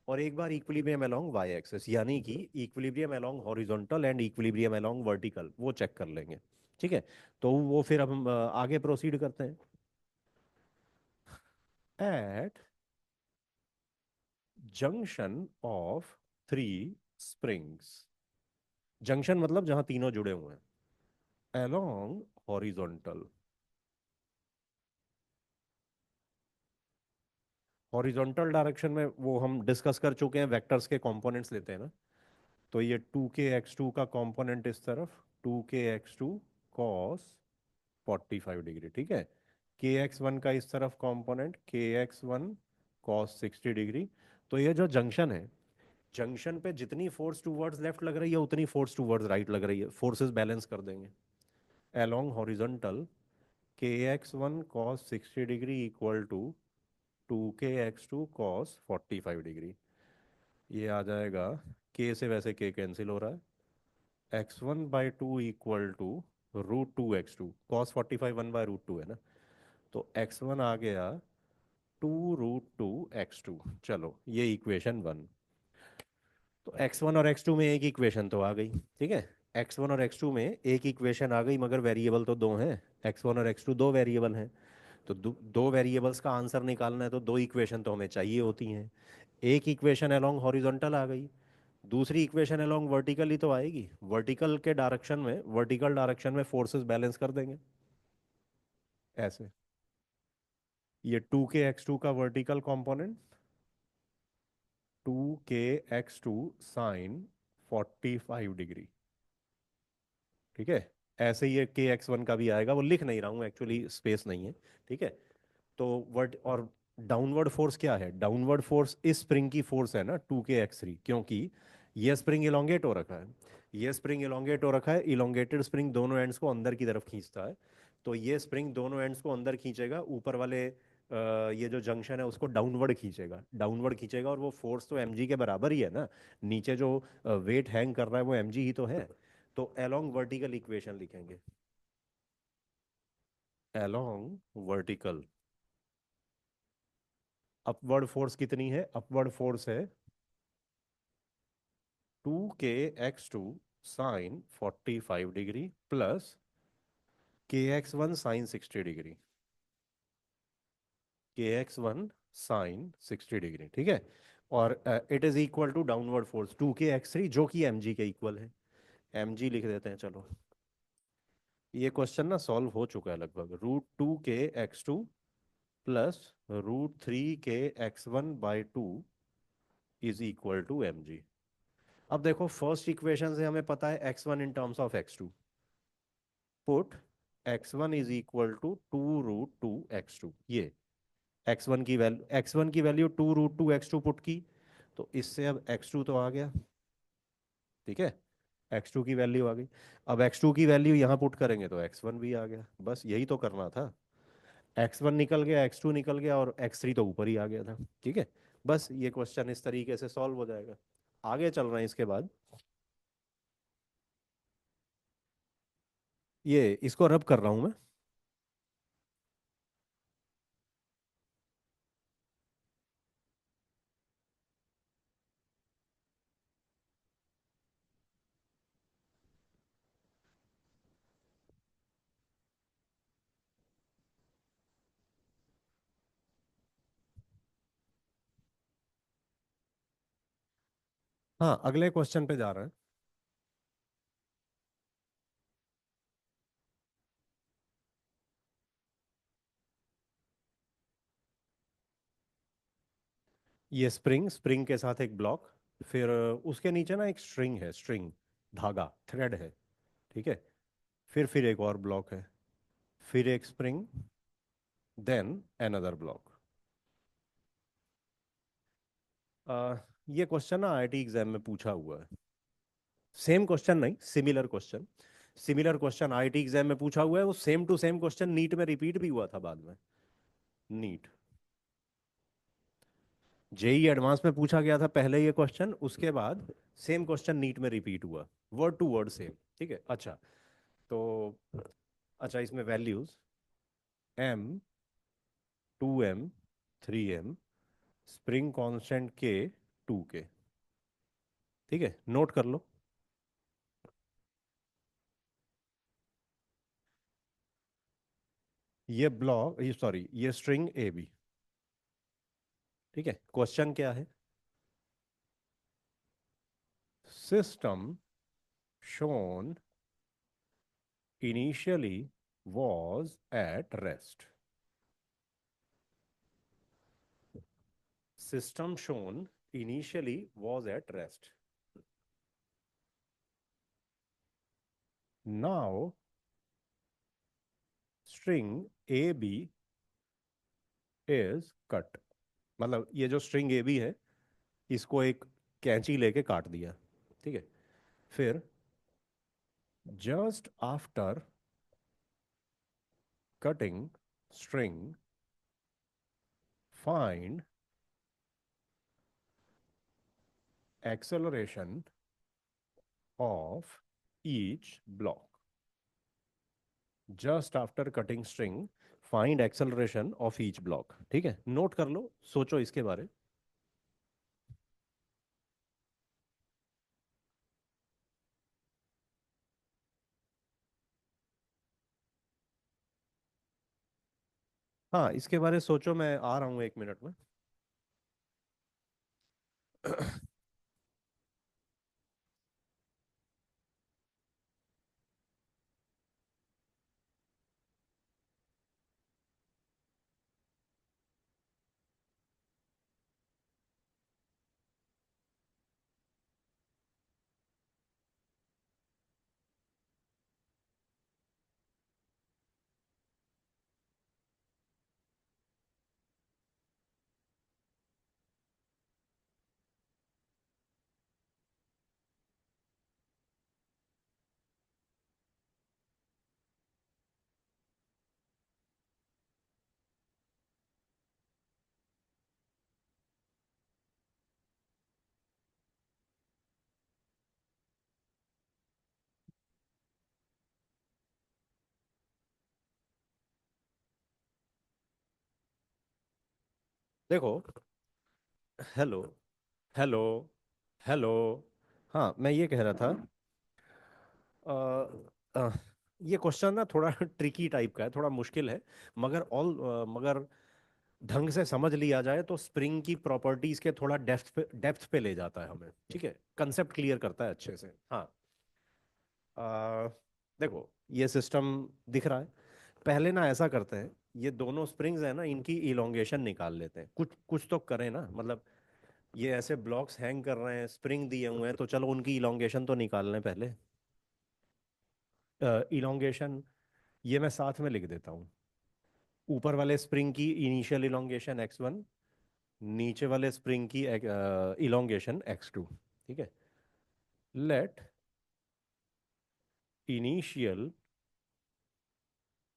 और एक बार इक्विलिब्रियम अलोंग वाई एक्सिस, यानी कि equilibrium along horizontal and equilibrium along vertical, वो चेक कर लेंगे, ठीक है। तो वो फिर अब हम आगे प्रोसीड करते हैं। At junction of three springs, junction मतलब जहां तीनों जुड़े हुए हैं, अलोंग हॉरिजॉन्टल, हॉरिजॉन्टल डायरेक्शन में वो हम डिस्कस कर चुके हैं, वेक्टर्स के कंपोनेंट्स लेते हैं ना। तो ये 2k x2 का कंपोनेंट इस तरफ, 2k x2 कॉस 45 डिग्री, ठीक है। kx1 का इस तरफ कंपोनेंट, kx1 कॉस 60 डिग्री। तो ये जो जंक्शन है, जंक्शन पे जितनी फोर्स टूवर्ड्स लेफ्ट लग रही है उतनी फोर्स टूवर्ड्स राइट लग रही है, फोर्सेस बैलेंस कर देंगे। Along horizontal, kx1 cos 60 degree equal to 2k x2 cos 45 degree. ये आ जाएगा, k से वैसे k कैंसिल हो रहा है, x1/2 equal to √2 x2, cos 45 1/√2 है ना। तो x1 आ गया 2√2 x2। चलो, ये इक्वेशन 1। तो x1 और x2 में एक इक्वेशन तो आ गई, ठीक है। x1 और x2 में एक इक्वेशन आ गई, मगर वेरिएबल तो दो हैं, x1 और x2 दो वेरिएबल हैं। तो दो वेरिएबल्स का आंसर निकालना है तो दो इक्वेशन तो हमें चाहिए होती हैं। एक इक्वेशन अलोंग हॉरिजॉन्टल आ गई, दूसरी इक्वेशन अलोंग वर्टिकल ही तो आएगी। वर्टिकल डायरेक्शन में फोर्सेस बैलेंस कर देंगे ऐसे। ये 2k x2 का vertical component, 2k x2 sine 45 degree, ठीक है। ऐसे ही ये kx1 का भी आएगा, वो लिख नहीं रहा हूँ एक्चुअली, स्पेस नहीं है, ठीक है। तो वर्ट और डाउनवर्ड फोर्स क्या है? डाउनवर्ड फोर्स इस स्प्रिंग की फोर्स है ना, 2k x3, क्योंकि ये स्प्रिंग इलोंगेट हो रखा है। ये स्प्रिंग इलोंगेट हो रखा है, इलोंगेटेड स्प्रिंग दोनों एंड्स को अंदर की तरफ खींचता है। तो ये स्प्रिंग दोनों एंड्स को अंदर खींचेगा, ऊपर वाले ये जो जंक्शन है उसको डाउनवर्ड खींचेगा, डाउनवर्ड खींचेगा, और वो फोर्स तो mg के बराबर ही है ना। नीचे जो वेट हैंग कर रहा है वो mg ही तो है। तो अलोंग वर्टिकल इक्वेशन लिखेंगे, अलोंग वर्टिकल अपवर्ड फोर्स कितनी है? अपवर्ड फोर्स है 2k x2 sine 45 degree plus kx1 sine 60 degree, kx1 sine 60 degree, ठीक है। और it is equal to downward force 2k x3, जो कि mg के इक्वल है। mg लिख देते हैं, चलो। ये क्वेश्चन ना सॉल्व हो चुका है लगभग। √2k x2 plus √3k x1/2 is equal to mg। अब देखो, फर्स्ट इक्वेशन से हमें पता है x1 in terms of x2, put x1 is equal to 2√2 x2। ये x1 की वैल्यू 2√2 x2 पुट की, तो इससे अब x2 तो आ गया, ठीक है। x2 की वैल्यू आ गई। अब x2 की वैल्यू यहाँ पुट करेंगे तो x1 भी आ गया, बस यही तो करना था। x1 निकल गया, x2 निकल गया, और x3 तो ऊपर ही आ गया था। ठीक है, बस ये क्वेश्चन इस तरीके से सॉल्व हो जाएगा। आगे चल रहे हैं इसके बाद। ये इसको रब कर रहा हूँ मैं। हाँ, अगले क्वेश्चन पे जा रहे हैं। ये स्प्रिंग, स्प्रिंग के साथ एक ब्लॉक, फिर उसके नीचे ना एक स्ट्रिंग है, स्ट्रिंग, धागा, थ्रेड है। ठीक है, फिर एक और ब्लॉक है, फिर एक स्प्रिंग, देन अनदर ब्लॉक। ये क्वेश्चन ना आईआईटी एग्जाम में पूछा हुआ है। सेम क्वेश्चन नहीं, similar question. Similar question IIT exam में पूछा हुआ है, वो same to same question NEET में रिपीट भी हुआ था बाद में। नीट, जेई एडवांस में पूछा गया था पहले ये क्वेश्चन, उसके बाद सेम क्वेश्चन नीट में रिपीट हुआ, वर्ड टू वर्ड सेम। ठीक है, अच्छा। तो अच्छा, इसमें values m, 2m, 3m, spring constant k, 2k। ठीक है, नोट कर लो। ये ब्लॉक, ये सॉरी, ये स्ट्रिंग ए बी। ठीक है, क्वेश्चन क्या है? System shown initially was at rest. System shown initially was at rest. Now string AB is cut. मतलब ये जो स्ट्रिंग ए बी है, इसको एक कैंची लेके काट दिया। ठीक है, फिर just after cutting string find acceleration of each block. Just after cutting string find acceleration of each block. ठीक है, नोट कर लो, सोचो इसके बारे। हाँ, इसके बारे सोचो, मैं आ रहा हूँ 1 मिनट में। देखो, हेलो, हेलो, हेलो। हाँ, मैं ये कह रहा था, अ, अ, ये क्वेश्चन ना थोड़ा ट्रिकी टाइप का है, थोड़ा मुश्किल है। मगर ढंग से समझ लिया जाए तो स्प्रिंग की प्रॉपर्टीज के थोड़ा डेप्थ पे ले जाता है हमें। ठीक है, कंसेप्ट क्लियर करता है अच्छे से। हाँ, देखो, ये सिस्टम दिख रहा है। पहले ना ऐसा करते हैं, ये दोनों स्प्रिंग्स है ना, इनकी इलोंगेशन निकाल लेते हैं, कुछ कुछ तो करें ना। मतलब ये ऐसे ब्लॉक्स हैंग कर रहे हैं, स्प्रिंग दिए हुए हैं, तो चलो उनकी इलोंगेशन तो निकाल लें पहले। इलोंगेशन ये मैं साथ में लिख देता हूँ। ऊपर वाले स्प्रिंग की इनिशियल इलोंगेशन x1, नीचे वाले स्प्रिंग की इलोंगेशन x2। ठीक है, late initial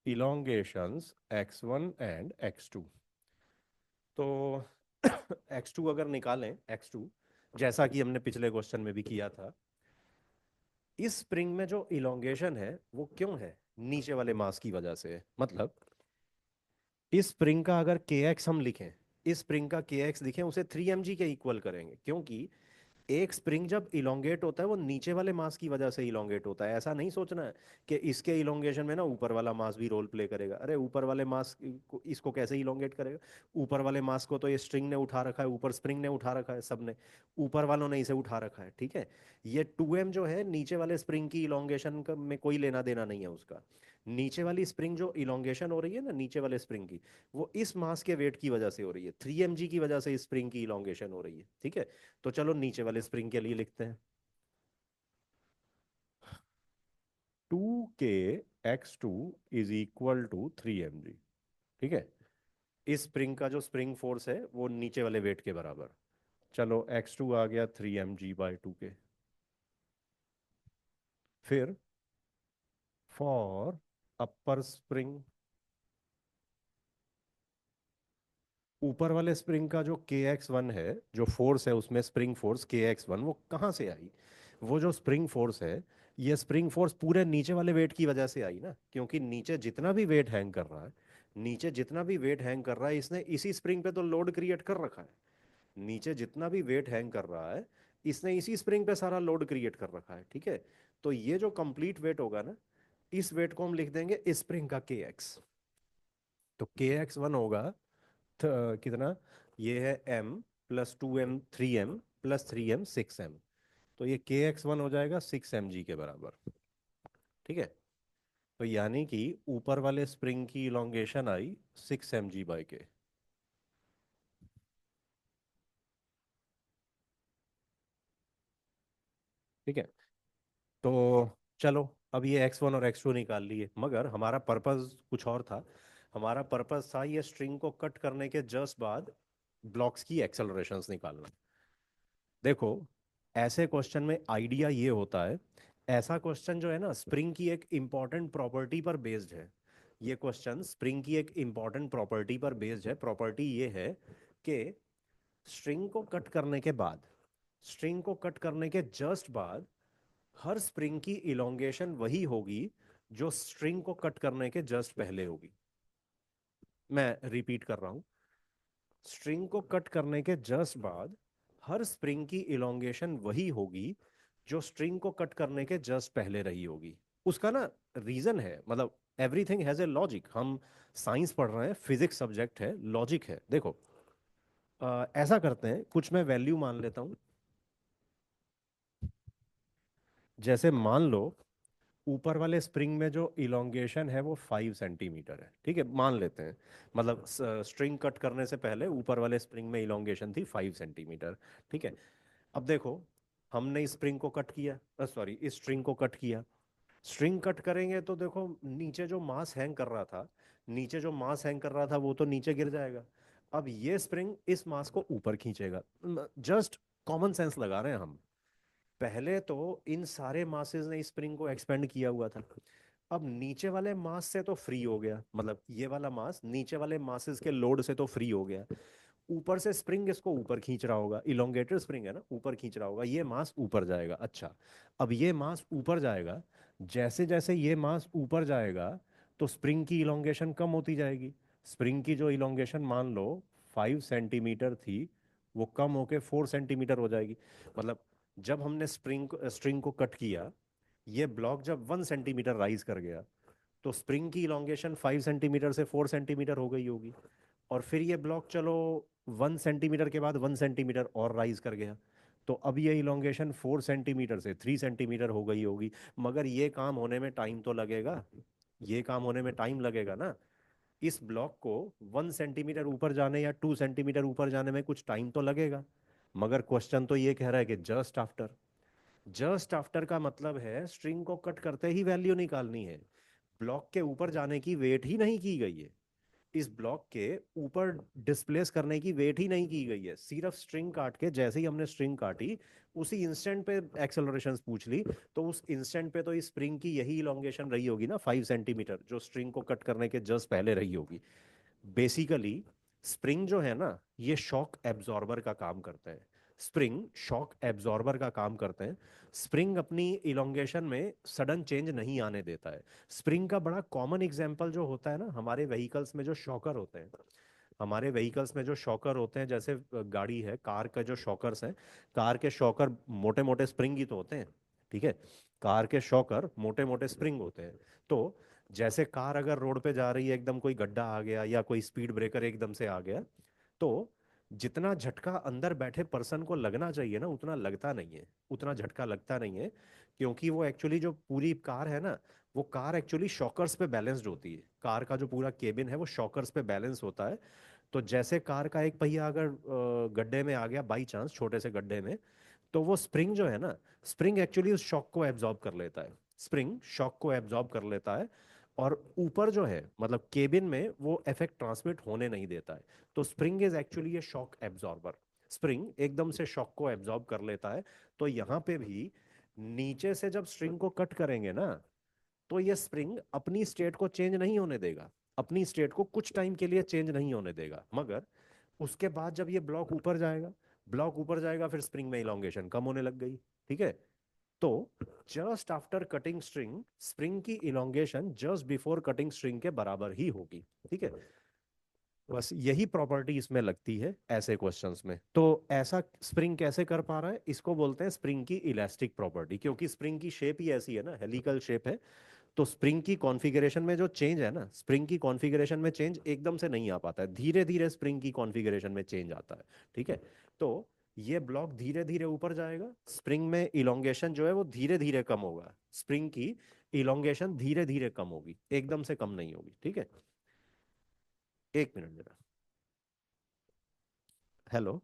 इलोंगेशंस x1 and x2। तो x2 अगर निकालें, x2 जैसा कि हमने पिछले क्वेश्चन में भी किया था, इस स्प्रिंग में जो इलोंगेशन है वो क्यों है? नीचे वाले मास की वजह से है। मतलब इस स्प्रिंग का अगर के एक्स हम लिखें, इस स्प्रिंग का के एक्स लिखें, उसे 3 mg के इक्वल करेंगे, क्योंकि एक स्प्रिंग जब इलोंगेट होता है वो नीचे वाले मास की वजह से इलोंगेट होता है। ऐसा नहीं सोचना है कि इसके इलोंगेशन में ना ऊपर वाला मास भी रोल प्ले करेगा। अरे ऊपर वाले मास को इसको कैसे इलोंगेट करेगा? ऊपर वाले मास को तो ये स्ट्रिंग ने उठा रखा है, ऊपर स्प्रिंग ने उठा रखा है, सबने, ऊपर वालों ने इसे उठा रखा है, ठीक है। ये 2m जो है नीचे वाले स्प्रिंग की इलोंगेशन में कोई लेना देना नहीं है उसका। नीचे वाली स्प्रिंग जो इलोंगेशन हो रही है ना नीचे वाले स्प्रिंग की, वो इस मास के वेट की वजह से हो रही है। 3 mg की वजह से इस स्प्रिंग की इलोंगेशन हो रही है, ठीक है। तो चलो नीचे वाले स्प्रिंग के लिए लिखते हैं, 2k x2 is equal to 3 mg, ठीक है। इस स्प्रिंग का जो स्प्रिंग फोर्स है वो नीचे वाले वेट के बराबर। चलो x2 आ गया 3 mg/2k। फिर फॉर अपर स्प्रिंग, ऊपर वाले स्प्रिंग का जो kx1 है, जो फोर्स है उसमें स्प्रिंग फोर्स kx1, वो कहाँ से आई? वो जो स्प्रिंग फोर्स है, ये स्प्रिंग फोर्स पूरे नीचे वाले वेट की वजह से आई ना, क्योंकि नीचे जितना भी वेट हैंग कर रहा है, नीचे जितना भी वेट हैंग कर रहा है, इसने इसी स्प्रिंग पे तो लोड क्रिएट कर रखा है। नीचे जितना भी वेट हैंग कर रहा है, इसने इसी स्प्रिंग पे सारा लोड क्रिएट कर रखा है, ठीक है। तो ये जो कंप्लीट वेट होगा ना, इस वेट को हम लिख देंगे इस स्प्रिंग का kx। तो kx1 होगा कितना? ये है m plus 2m 3m plus 3m 6m। तो ये kx1 हो जाएगा 6 mg के बराबर, ठीक है। तो यानी कि ऊपर वाले स्प्रिंग की इलोंगेशन आई 6 mg/k, ठीक है। तो चलो, अब ये x1 और x2 निकाल लिए, मगर हमारा पर्पस कुछ और था। हमारा पर्पस था ये स्ट्रिंग को कट करने के जस्ट बाद ब्लॉक्स की एक्सेलरेशंस निकालना। देखो, ऐसे क्वेश्चन में आइडिया ये होता है, ऐसा क्वेश्चन जो है ना स्प्रिंग की एक इंपॉर्टेंट प्रॉपर्टी पर बेस्ड है। ये क्वेश्चन स्प्रिंग की एक इंपॉर्टेंट प्रॉपर्टी पर बेस्ड है। प्रॉपर्टी ये है कि स्ट्रिंग को कट करने के बाद, स्ट्रिंग को कट करने के जस्ट बाद, हर स्प्रिंग की इलोंगेशन वही होगी जो स्ट्रिंग को कट करने के जस्ट पहले होगी। मैं रिपीट कर रहा हूं, स्ट्रिंग को कट करने के जस्ट बाद हर स्प्रिंग की इलोंगेशन वही होगी जो स्ट्रिंग को कट करने के जस्ट पहले रही होगी। उसका ना रीजन है, मतलब एवरीथिंग हैज ए लॉजिक। हम साइंस पढ़ रहे हैं, फिजिक्स सब्जेक्ट है, लॉजिक है। देखो, ऐसा करते हैं, कुछ मैं वैल्यू मान लेता हूं। जैसे मान लो ऊपर वाले स्प्रिंग में जो इलोंगेशन है वो 5 सेंटीमीटर है, ठीक है, मान लेते हैं। मतलब स्ट्रिंग कट करने से पहले ऊपर वाले स्प्रिंग में इलोंगेशन थी 5 सेंटीमीटर, ठीक है। अब देखो, हमने इस स्प्रिंग को कट किया, सॉरी इस स्ट्रिंग को कट किया। स्ट्रिंग कट करेंगे तो देखो नीचे जो मास हैंग कर रहा था, नीचे जो मास हैंग कर रहा था वो तो नीचे गिर जाएगा। अब ये स्प्रिंग इस मास को ऊपर खींचेगा। जस्ट कॉमन सेंस लगा रहे हैं हम। पहले तो इन सारे मासेस ने स्प्रिंग को एक्सपेंड किया हुआ था। अब नीचे वाले मास से तो फ्री हो गया, मतलब ये वाला मास नीचे वाले मासेस के लोड से तो फ्री हो गया। ऊपर से स्प्रिंग इसको ऊपर खींच रहा होगा, इलोंगेटेड स्प्रिंग है ना, ऊपर खींच रहा होगा, ये मास ऊपर जाएगा। अच्छा, अब ये मास ऊपर जाएगा, जैसे जैसे ये मास ऊपर जाएगा तो स्प्रिंग की इलोंगेशन कम होती जाएगी। स्प्रिंग की जो इलोंगेशन मान लो 5 सेंटीमीटर थी, वो कम होके 4 सेंटीमीटर हो जाएगी। मतलब जब हमने स्ट्रिंग को कट किया, ये ब्लॉक जब 1 सेंटीमीटर राइज कर गया, तो स्प्रिंग की इलोंगेशन 5 सेंटीमीटर से 4 सेंटीमीटर हो गई होगी। और फिर ये ब्लॉक चलो 1 सेंटीमीटर के बाद 1 सेंटीमीटर और राइज कर गया, तो अब ये इलोंगेशन 4 सेंटीमीटर से 3 सेंटीमीटर हो गई होगी। मगर ये काम होने में टाइम तो लगेगा, ये काम होने में टाइम लगेगा ना। इस ब्लॉक को 1 सेंटीमीटर ऊपर जाने या 2 सेंटीमीटर ऊपर जाने में कुछ टाइम तो लगेगा। मगर क्वेश्चन तो ये कह रहा है कि जस्ट आफ्टर। जस्ट आफ्टर का मतलब है स्ट्रिंग को कट करते ही वैल्यू निकालनी है। ब्लॉक के ऊपर जाने की वेट ही नहीं की गई है। इस ब्लॉक के ऊपर डिस्प्लेस करने की वेट ही नहीं की गई है। सिर्फ स्ट्रिंग काट के, जैसे ही हमने स्ट्रिंग काटी उसी इंस्टेंट पे एक्सेलरेशंस पूछ ली, तो उस इंस्टेंट पे तो इस स्प्रिंग की यही इलोंगेशन रही होगी ना, 5 सेंटीमीटर, जो स्ट्रिंग को कट करने के जस्ट पहले रही होगी। बेसिकली स्प्रिंग जो है ना, ये शॉक एब्जॉर्बर का काम करते हैं। स्प्रिंग शॉक एब्जॉर्बर का काम करते हैं। स्प्रिंग अपनी इलोंगेशन में सडन चेंज नहीं आने देता है। स्प्रिंग का बड़ा कॉमन एग्जांपल जो होता है ना, हमारे व्हीकल्स में जो शॉकर होते हैं, हमारे व्हीकल्स में जो शॉकर होते हैं, जैसे गाड़ी है, कार का जो शॉकर्स हैं, कार के शॉकर मोटे मोटे स्प्रिंग ही तो होते हैं। ठीक है, कार के शॉकर मोटे मोटे स्प्रिंग होते हैं। तो जैसे कार अगर रोड पे जा रही है, एकदम कोई गड्ढा आ गया या कोई स्पीड ब्रेकर एकदम से आ गया, तो जितना झटका अंदर बैठे पर्सन को लगना चाहिए ना, उतना लगता नहीं है, उतना झटका लगता नहीं है। क्योंकि वो एक्चुअली जो पूरी कार है ना, वो कार एक्चुअली शॉकर्स पे बैलेंस्ड होती है। कार का जो पूरा केबिन है वो शॉकर्स पे बैलेंस होता है। तो जैसे कार का एक पहिया अगर गड्ढे में आ गया बाई चांस, छोटे से गड्ढे में, तो वो स्प्रिंग जो है ना, स्प्रिंग एक्चुअली उस शॉक को एब्जॉर्ब कर लेता है। स्प्रिंग शॉक को एब्जॉर्ब कर लेता है, और ऊपर जो है मतलब केबिन में वो इफेक्ट ट्रांसमिट होने नहीं देता है। तो spring is actually A shock absorber. Spring एकदम से शॉक को एब्जॉर्ब कर लेता है। तो यहाँ पे भी नीचे से जब स्ट्रिंग को कट करेंगे ना, तो ये स्प्रिंग अपनी स्टेट को चेंज नहीं होने देगा। अपनी स्टेट को कुछ टाइम के लिए चेंज नहीं होने देगा, मगर उसके बाद जब ये ब्लॉक ऊपर जाएगा, ब्लॉक ऊपर जाएगा, फिर स्प्रिंग में इलोंगेशन कम होने लग गई। ठीक है, तो just after cutting string, spring की elongation just before cutting string के बराबर ही होगी। ठीक है, बस यही प्रॉपर्टी इसमें लगती है ऐसे क्वेश्चंस में। तो ऐसा स्प्रिंग कैसे कर पा रहा है, इसको बोलते हैं स्प्रिंग की इलास्टिक प्रॉपर्टी, क्योंकि स्प्रिंग की शेप ही ऐसी है ना, हेलिकल शेप है। तो स्प्रिंग की कॉन्फ़िगरेशन में जो चेंज है ना, स्प्रिंग की कॉन्फ़िगरेशन में चेंज एकदम से नहीं आ पाता है, धीरे धीरे स्प्रिंग की कॉन्फ़िगरेशन में चेंज आता है। ठीक है, तो ये ब्लॉक धीरे धीरे ऊपर जाएगा, स्प्रिंग में इलोंगेशन जो है वो धीरे धीरे कम होगा। स्प्रिंग की इलोंगेशन धीरे धीरे कम होगी, एकदम से कम नहीं होगी। ठीक है, एक मिनट जरा। हेलो।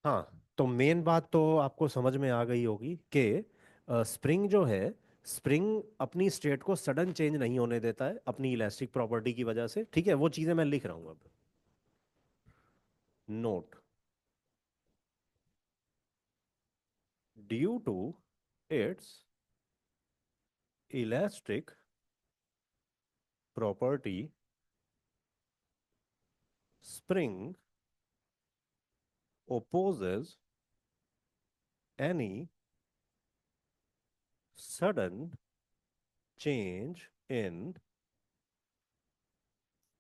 हाँ, तो मेन बात तो आपको समझ में आ गई होगी कि स्प्रिंग जो है, स्प्रिंग अपनी स्टेट को सडन चेंज नहीं होने देता है अपनी इलास्टिक प्रॉपर्टी की वजह से। ठीक है, वो चीज़ें मैं लिख रहा हूँ अब। Note: due to its elastic property, spring opposes any sudden change in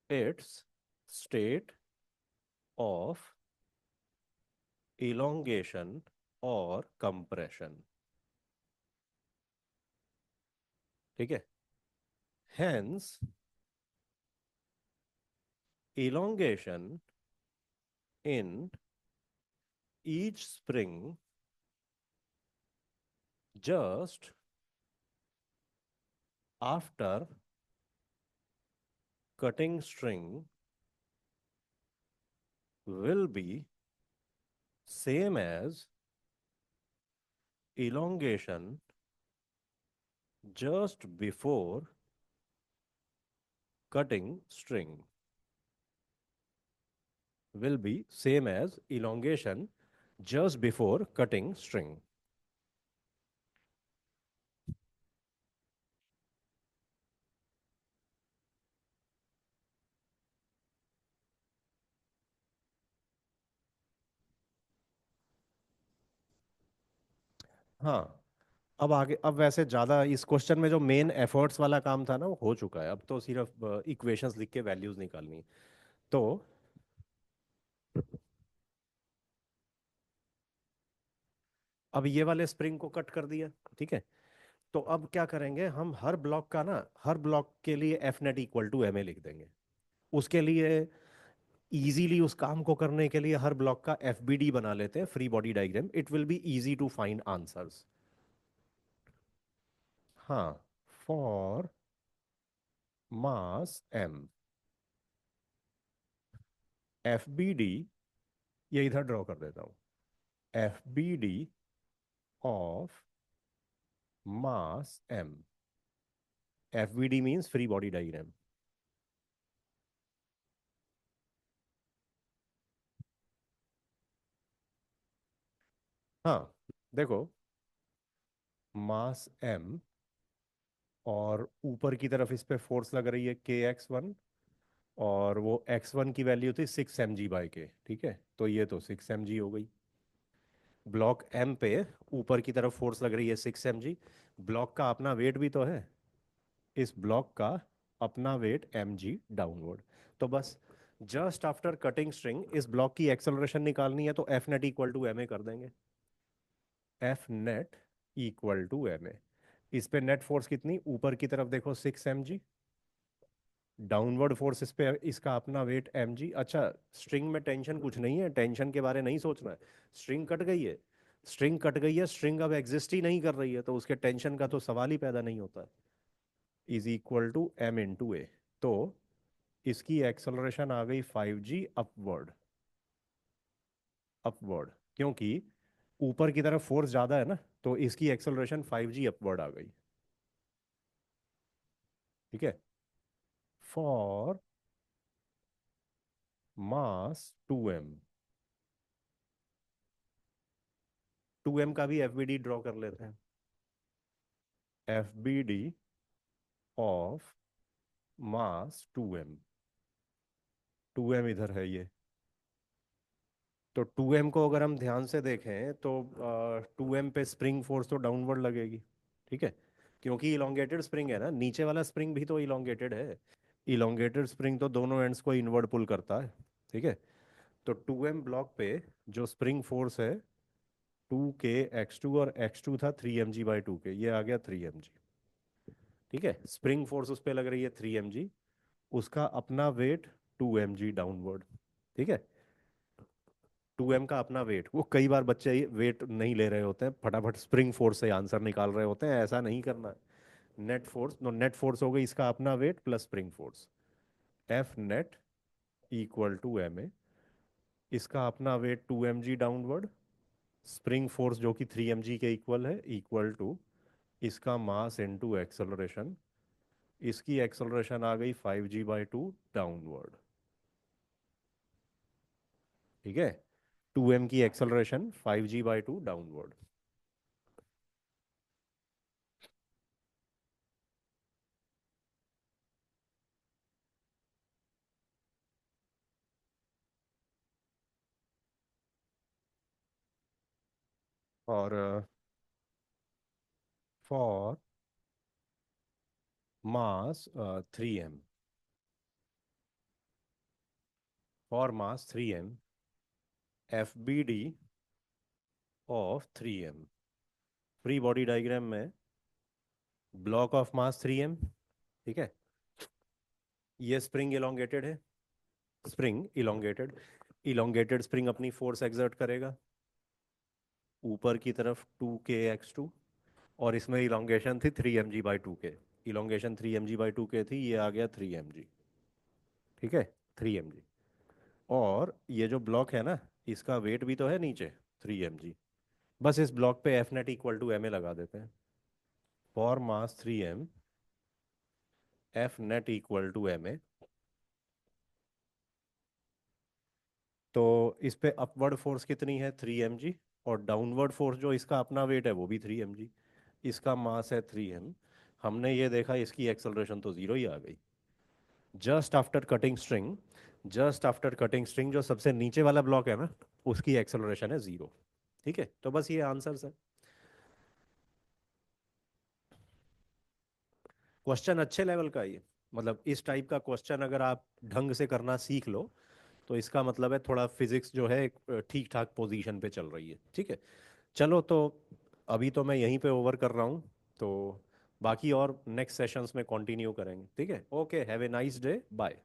its state of elongation or compression। ठीक है, hence elongation in each spring just after cutting string will be same as elongation just before cutting string, will be same as elongation just before cutting string। हाँ, अब आगे, अब वैसे ज़्यादा इस question में जो मेन एफर्ट्स वाला काम था ना वो हो चुका है, अब तो सिर्फ इक्वेशंस लिख के वैल्यूज निकालनी है। तो अब ये वाले स्प्रिंग को कट कर दिया, ठीक है। तो अब क्या करेंगे हम, हर ब्लॉक का ना, हर ब्लॉक के लिए F net equal to M A लिख देंगे। उसके लिए इजीली उस काम को करने के लिए हर ब्लॉक का एफ बी डी बना लेते हैं, free body diagram, it will be easy to find answers. हाँ, for mass M, F B D, ये इधर ड्रॉ कर देता हूँ, F B D of mass M, F B D means free body diagram. हाँ, देखो, मास एम, और ऊपर की तरफ इस पे फोर्स लग रही है के एक्स वन, और वो एक्स वन की वैल्यू थी 6 mg/k, ठीक है, तो ये तो 6 mg हो गई। ब्लॉक एम पे ऊपर की तरफ फोर्स लग रही है 6 mg, ब्लॉक का अपना वेट भी तो है, इस ब्लॉक का अपना वेट mg डाउनवर्ड। तो बस जस्ट आफ्टर कटिंग स्ट्रिंग इस ब्लॉक की एक्सेलरेशन निकालनी है, तो F net equal to M A कर देंगे। F net equal to M A, इस पे नेट फोर्स कितनी, ऊपर की तरफ देखो 6 mg, डाउनवर्ड फोर्स इस पे इसका अपना वेट mg। अच्छा, स्ट्रिंग में टेंशन कुछ नहीं है, टेंशन के बारे नहीं सोचना है। स्ट्रिंग कट गई है, स्ट्रिंग कट गई है, स्ट्रिंग अब एग्जिस्ट ही नहीं कर रही है, तो उसके टेंशन का तो सवाल ही पैदा नहीं होता है। Is equal to M into A, तो इसकी एक्सेलरेशन आ गई 5g अपवर्ड, अपवर्ड, क्योंकि ऊपर की तरफ फोर्स ज्यादा है ना, तो इसकी एक्सेलरेशन 5g अपवर्ड आ गई, ठीक है। फॉर मास 2m, 2m का भी एफ बी डी ड्रॉ कर लेते हैं। F B D of mass 2m, 2m इधर है ये, तो 2m को अगर हम ध्यान से देखें तो 2m पे स्प्रिंग फोर्स तो डाउनवर्ड लगेगी, ठीक है, क्योंकि इलोंगेटेड स्प्रिंग है ना, नीचे वाला स्प्रिंग भी तो इलोंगेटेड है। इलोंगेटेड स्प्रिंग तो दोनों एंड्स को इनवर्ड पुल करता है, ठीक है। तो 2m ब्लॉक पे जो स्प्रिंग फोर्स है 2k x2, और x2 था 3 mg/2k, ये आ गया 3 mg, ठीक है। स्प्रिंग फोर्स उस पे लग रही है 3 mg, उसका अपना वेट 2 mg डाउनवर्ड, ठीक है। 2m का अपना वेट, वो कई बार बच्चे वेट नहीं ले रहे होते हैं, फटाफट स्प्रिंग फोर्स से आंसर निकाल रहे होते हैं, ऐसा नहीं करना है। Net force, no, net force हो गई इसका अपना weight plus spring force, F net equal to M A, इसका अपना weight 2 mg downward, spring force जो कि 3 mg के इक्वल है, इक्वल टू इसका मास इनटू एक्सेलरेशन, इसकी एक्सेलरेशन आ गई 5g/2 डाउनवर्ड, ठीक है। 2m की एक्सेलरेशन 5g/2 डाउनवर्ड। और for mass 3m, for mass 3m, F B D of 3m, free body diagram में ब्लॉक ऑफ मास 3m, ठीक है, ये स्प्रिंग इलोंगेटेड है, स्प्रिंग इलोंगेटेड, इलोंगेटेड स्प्रिंग अपनी फोर्स एक्सर्ट करेगा ऊपर की तरफ 2k x2, और इसमें इलोंगेशन थी 3 mg/2k, इलोंगेशन 3 mg/2k थी, ये आ गया 3 mg, ठीक है, 3 mg। और ये जो ब्लॉक है ना, इसका वेट भी तो है नीचे 3 mg, बस इस ब्लॉक पे F net equal to M A लगा देते हैं। For mass 3m, F net equal to M A, तो इस पे अपवर्ड फोर्स कितनी है 3 mg, और डाउनवर्ड फोर्स जो इसका अपना वेट है वो भी 3 mg, इसका मास है 3m, हमने ये देखा इसकी एक्सेलरेशन तो जीरो ही आ गई। Just after cutting string, just after cutting string जो सबसे नीचे वाला ब्लॉक है ना, उसकी एक्सेलरेशन है जीरो, ठीक है। तो बस ये आंसर है। क्वेश्चन अच्छे लेवल का है ये। मतलब इस टाइप का क्वेश्चन अगर आप ढंग से करना सीख लो तो इसका मतलब है थोड़ा फिजिक्स जो है ठीक ठाक पोजीशन पे चल रही है। ठीक है, चलो तो अभी तो मैं यहीं पे ओवर कर रहा हूँ। तो बाकी और नेक्स्ट सेशंस में कंटिन्यू करेंगे। ठीक है, okay, have a nice day, bye.